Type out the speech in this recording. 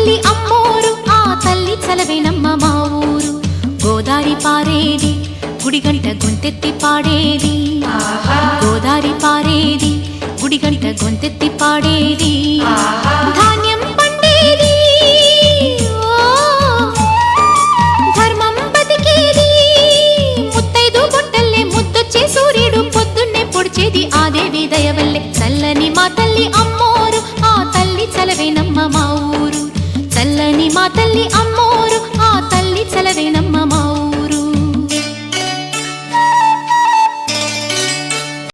తల్లి అమ్మోరు ఆ తల్లి చలవేనమ్మ మా ఊరు గోదారి పారేది గుడిగంట గొంతెత్తి పాడేది గోదారి పారేది గుడిగంట గొంతెత్తి పాడేది ధాన్యం పండేది ధర్మం బతికేది ముత్తైదు బొట్టల్లే ముద్దొచ్చే సూర్యుడు పొద్దున్నే పొడిచేది ఆ దేవి దయ